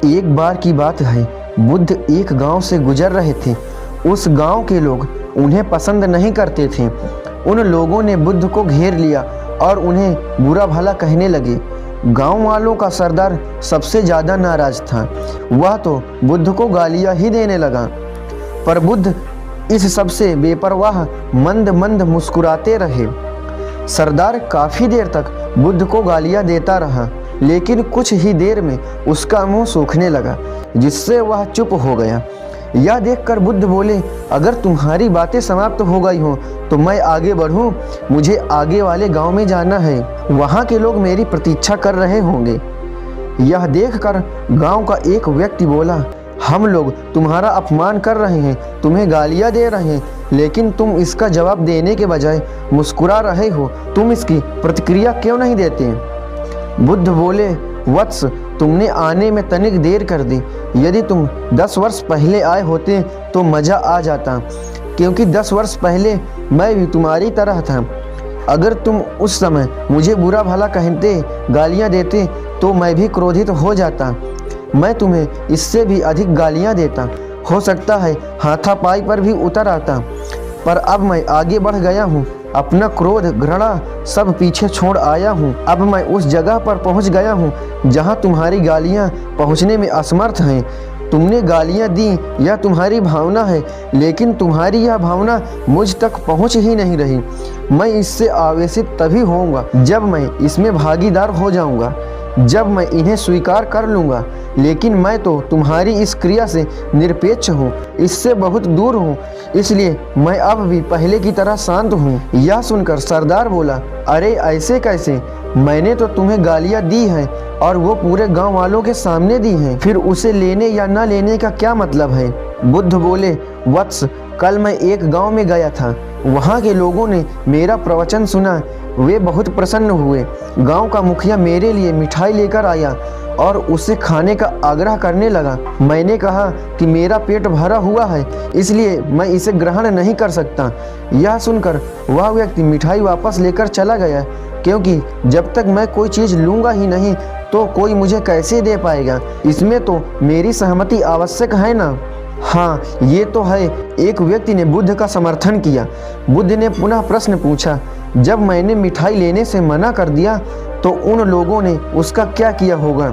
एक बार की बात है, बुद्ध एक गांव से गुजर रहे थे। उस गांव के लोग उन्हें पसंद नहीं करते थे। उन लोगों ने बुद्ध को घेर लिया और उन्हें बुरा भला कहने लगे। गांव वालों का सरदार सबसे ज़्यादा नाराज था। वह तो बुद्ध को गालियां ही देने लगा। पर बुद्ध इस सब से बेपरवाह मंद मंद मुस्कुराते रहे। सरदार काफ़ी देर तक बुद्ध को गालियां देता रहा, लेकिन कुछ ही देर में उसका मुंह सूखने लगा, जिससे वह चुप हो गया। यह देखकर बुद्ध बोले, अगर तुम्हारी बातें समाप्त हो गई हों तो मैं आगे बढ़ूं। मुझे आगे वाले गांव में जाना है, वहां के लोग मेरी प्रतीक्षा कर रहे होंगे। यह देखकर गांव का एक व्यक्ति बोला, हम लोग तुम्हारा अपमान कर रहे हैं, तुम्हें गालियां दे रहे हैं, लेकिन तुम इसका जवाब देने के बजाय मुस्कुरा रहे हो। तुम इसकी प्रतिक्रिया क्यों नहीं देते? बुद्ध बोले, वत्स, तुमने आने में तनिक देर कर दी। यदि तुम 10 वर्ष पहले आए होते तो मज़ा आ जाता, क्योंकि 10 वर्ष पहले मैं भी तुम्हारी तरह था। अगर तुम उस समय मुझे बुरा भला कहते, गालियां देते, तो मैं भी क्रोधित हो जाता। मैं तुम्हें इससे भी अधिक गालियां देता, हो सकता है हाथापाई पर भी उतर आता। पर अब मैं आगे बढ़ गया हूँ, अपना क्रोध घृणा सब पीछे छोड़ आया हूँ। अब मैं उस जगह पर पहुँच गया हूँ जहाँ तुम्हारी गालियाँ पहुँचने में असमर्थ हैं। तुमने गालियाँ दी, यह तुम्हारी भावना है, लेकिन तुम्हारी यह भावना मुझ तक पहुँच ही नहीं रही। मैं इससे आवेशित तभी होऊंगा जब मैं इसमें भागीदार हो जाऊंगा, जब मैं इन्हें स्वीकार कर लूँगा। लेकिन मैं तो तुम्हारी इस क्रिया से निरपेक्ष हूँ, इससे बहुत दूर हूँ, इसलिए मैं अब भी पहले की तरह शांत हूँ। यह सुनकर सरदार बोला, अरे ऐसे कैसे? मैंने तो तुम्हें गालियाँ दी हैं और वो पूरे गांव वालों के सामने दी हैं। फिर उसे लेने या न लेने का क्या मतलब है? बुद्ध बोले, वत्स, कल मैं एक गांव में गया था। वहाँ के लोगों ने मेरा प्रवचन सुना, वे बहुत प्रसन्न हुए। गांव का मुखिया मेरे लिए मिठाई लेकर आया और उसे खाने का आग्रह करने लगा। मैंने कहा कि मेरा पेट भरा हुआ है, इसलिए मैं इसे ग्रहण नहीं कर सकता। यह सुनकर वह व्यक्ति मिठाई वापस लेकर चला गया, क्योंकि जब तक मैं कोई चीज़ लूँगा ही नहीं तो कोई मुझे कैसे दे पाएगा? इसमें तो मेरी सहमति आवश्यक है ना। हाँ, ये तो है। एक व्यक्ति ने बुद्ध का समर्थन किया। बुद्ध ने पुनः प्रश्न पूछा, जब मैंने मिठाई लेने से मना कर दिया तो उन लोगों ने उसका क्या किया होगा?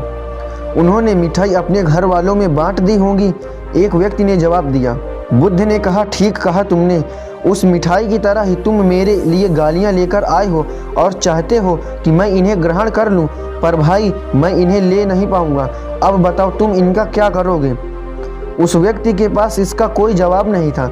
उन्होंने मिठाई अपने घर वालों में बांट दी होंगी, एक व्यक्ति ने जवाब दिया। बुद्ध ने कहा, ठीक कहा तुमने। उस मिठाई की तरह ही तुम मेरे लिए गालियां लेकर आए हो और चाहते हो कि मैं इन्हें ग्रहण कर लूं, पर भाई मैं इन्हें ले नहीं पाऊंगा। अब बताओ तुम इनका क्या करोगे? उस व्यक्ति के पास इसका कोई जवाब नहीं था।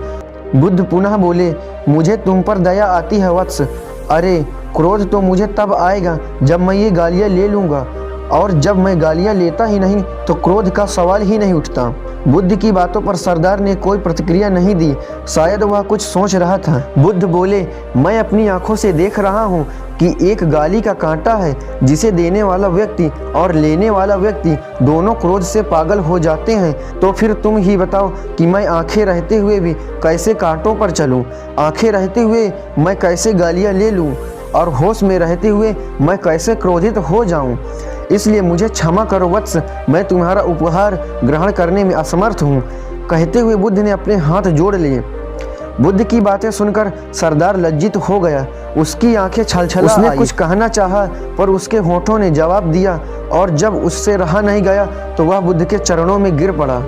बुद्ध पुनः बोले, मुझे तुम पर दया आती है वत्स। अरे, क्रोध तो मुझे तब आएगा जब मैं ये गालियाँ ले लूँगा, और जब मैं गालियाँ लेता ही नहीं तो क्रोध का सवाल ही नहीं उठता। बुद्ध की बातों पर सरदार ने कोई प्रतिक्रिया नहीं दी, शायद वह कुछ सोच रहा था। बुद्ध बोले, मैं अपनी आंखों से देख रहा हूँ कि एक गाली का कांटा है, जिसे देने वाला व्यक्ति और लेने वाला व्यक्ति दोनों क्रोध से पागल हो जाते हैं। तो फिर तुम ही बताओ कि मैं आंखें रहते हुए भी कैसे कांटों पर चलूं? आंखें रहते हुए मैं कैसे गालियां ले लूं? और होश में रहते हुए मैं कैसे क्रोधित हो जाऊं? इसलिए मुझे क्षमा करो वत्स, मैं तुम्हारा उपहार ग्रहण करने में असमर्थ हूँ। कहते हुए बुद्ध ने अपने हाथ जोड़ लिए। बुद्ध की बातें सुनकर सरदार लज्जित हो गया, उसकी आंखें छलछला आई। उसने कुछ कहना चाहा, पर उसके होठों ने जवाब दिया, और जब उससे रहा नहीं गया तो वह बुद्ध के चरणों में गिर पड़ा।